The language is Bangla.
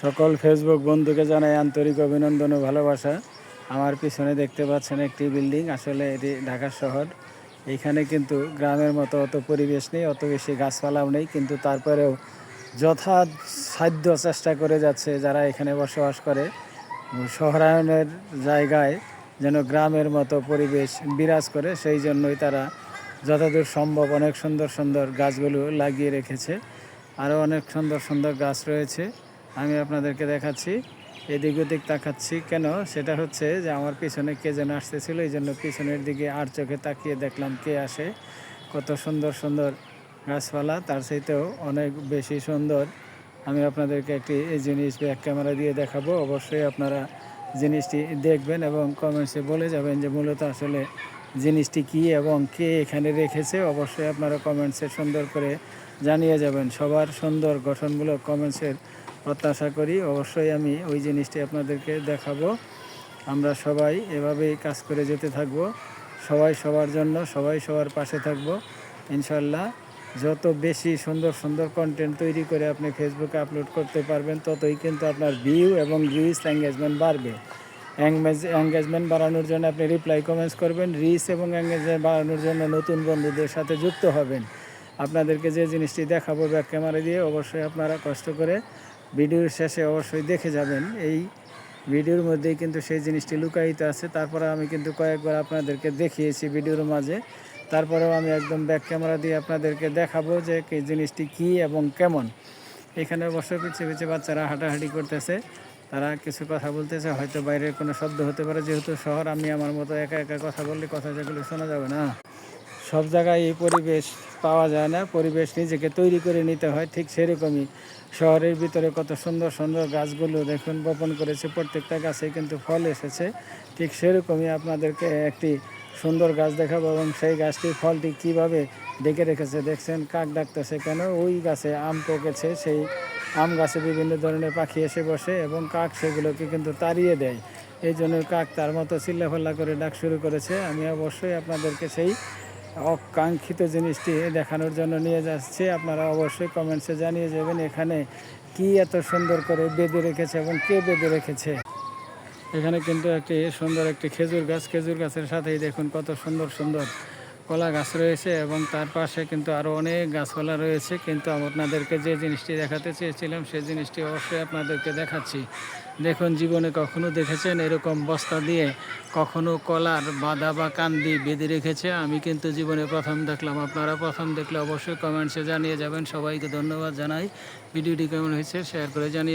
সকল ফেসবুক বন্ধুকে জানাই আন্তরিক অভিনন্দন ও ভালোবাসা। আমার পিছনে দেখতে পাচ্ছেন একটি বিল্ডিং, আসলে এটি ঢাকা শহর। এইখানে কিন্তু গ্রামের মতো অত পরিবেশ নেই, অত বেশি গাছপালাও নেই, কিন্তু তারপরেও যথাসাধ্য চেষ্টা করে যাচ্ছে যারা এখানে বসবাস করে শহরায়নের জায়গায় যেন গ্রামের মতো পরিবেশ বিরাজ করে, সেই জন্যই তারা যতদূর সম্ভব অনেক সুন্দর সুন্দর গাছগুলো লাগিয়ে রেখেছে। আরও অনেক সুন্দর সুন্দর গাছ রয়েছে, আমি আপনাদেরকে দেখাচ্ছি। এদিক ওদিক তাকাচ্ছি কেন, সেটা হচ্ছে যে আমার পিছনে কে যেন আসতেছিল, এই জন্য পিছনের দিকে আর চোখে তাকিয়ে দেখলাম কে আসে। কত সুন্দর সুন্দর গাছপালা, তার চাইতেও অনেক বেশি সুন্দর। আমি আপনাদেরকে একটি জিনিস ব্যাক ক্যামেরা দিয়ে দেখাবো, অবশ্যই আপনারা জিনিসটি দেখবেন এবং কমেন্টসে বলে যাবেন যে মূলত আসলে জিনিসটি কী এবং কে এখানে রেখেছে। অবশ্যই আপনারা কমেন্টসে সুন্দর করে জানিয়ে যাবেন। সবার সুন্দর গঠনমূলক কমেন্টসের প্রত্যাশা করি। অবশ্যই আমি ওই জিনিসটি আপনাদেরকে দেখাবো। আমরা সবাই এভাবেই কাজ করে যেতে থাকব, সবাই সবার জন্য, সবাই সবার পাশে থাকব ইনশাল্লাহ। যত বেশি সুন্দর সুন্দর কন্টেন্ট তৈরি করে আপনি ফেসবুকে আপলোড করতে পারবেন, ততই কিন্তু আপনার ভিউ এবং রিচ এঙ্গেজমেন্ট বাড়বে। এঙ্গেজমেন্ট বাড়ানোর জন্য আপনি রিপ্লাই কমেন্টস করবেন, রিচ এবং এঙ্গেজমেন্ট বাড়ানোর জন্য নতুন বন্ধুদের সাথে যুক্ত হবেন। আপনাদেরকে যে জিনিসটি দেখাবো ব্যাক ক্যামেরা দিয়ে, অবশ্যই আপনারা কষ্ট করে ভিডিওর শেষে অবশ্যই দেখে যাবেন। এই ভিডিওর মধ্যেই কিন্তু সেই জিনিসটি লুকায়িত আছে। তারপরে আমি কিন্তু কয়েকবার আপনাদেরকে দেখিয়েছি ভিডিওর মাঝে, তারপরেও আমি একদম ব্যাক ক্যামেরা দিয়ে আপনাদেরকে দেখাবো যে এই জিনিসটি কী এবং কেমন। এখানে অবশ্যই পিছিয়ে পিছিয়ে বাচ্চারা হাঁটাহাঁটি করতেছে, তারা কিছু কথা বলতেছে, হয়তো বাইরের কোনো শব্দ হতে পারে, যেহেতু শহর। আমি আমার মতো একা একা কথা বললে কথা যেগুলো শোনা যাবে না। সব জায়গায় এই পরিবেশ পাওয়া যায় না, পরিবেশ নিজেকে তৈরি করে নিতে হয়। ঠিক সেরকমই শহরের ভিতরে কত সুন্দর সুন্দর গাছগুলো দেখুন বপন করেছে, প্রত্যেকটা গাছে কিন্তু ফল এসেছে। ঠিক সেরকমই আপনাদেরকে একটি সুন্দর গাছ দেখাবো এবং সেই গাছটির ফলটি কীভাবে ডেকে রেখেছে দেখছেন। কাক ডাকতেছে কেন, ওই গাছে আম পকেছে, সেই আম গাছে বিভিন্ন ধরনের পাখি এসে বসে এবং কাক সেগুলোকে কিন্তু তাড়িয়ে দেয়। এই জন্য কাক তার মতো চিল্লাফাল্লা করে ডাক শুরু করেছে। আমি অবশ্যই আপনাদেরকে সেই অকাঙ্ক্ষিত জিনিসটি দেখানোর জন্য নিয়ে যাচ্ছি। আপনারা অবশ্যই কমেন্টসে জানিয়ে যাবেন এখানে কি এত সুন্দর করে বেঁধে রেখেছে এবং কে বেঁধে রেখেছে। এখানে কিন্তু একটি সুন্দর একটি খেজুর গাছ, খেজুর গাছের সাথেই দেখুন কত সুন্দর সুন্দর কলা গাছ রয়েছে এবং তার পাশে কিন্তু আরও অনেক গাছপালা রয়েছে। কিন্তু আপনাদেরকে যে জিনিসটি দেখাতে চেয়েছিলাম সেই জিনিসটি অবশ্যই আপনাদেরকে দেখাচ্ছি। দেখুন, জীবনে কখনো দেখেছেন এরকম বস্তা দিয়ে কখনো কলার বাঁধা বা কান্দি বেঁধে রেখেছে? আমি কিন্তু জীবনে প্রথম দেখলাম। আপনারা প্রথম দেখলে অবশ্যই কমেন্টসে জানিয়ে যাবেন। সবাইকে ধন্যবাদ জানাই। ভিডিওটি কেমন হয়েছে শেয়ার করে জানিয়ে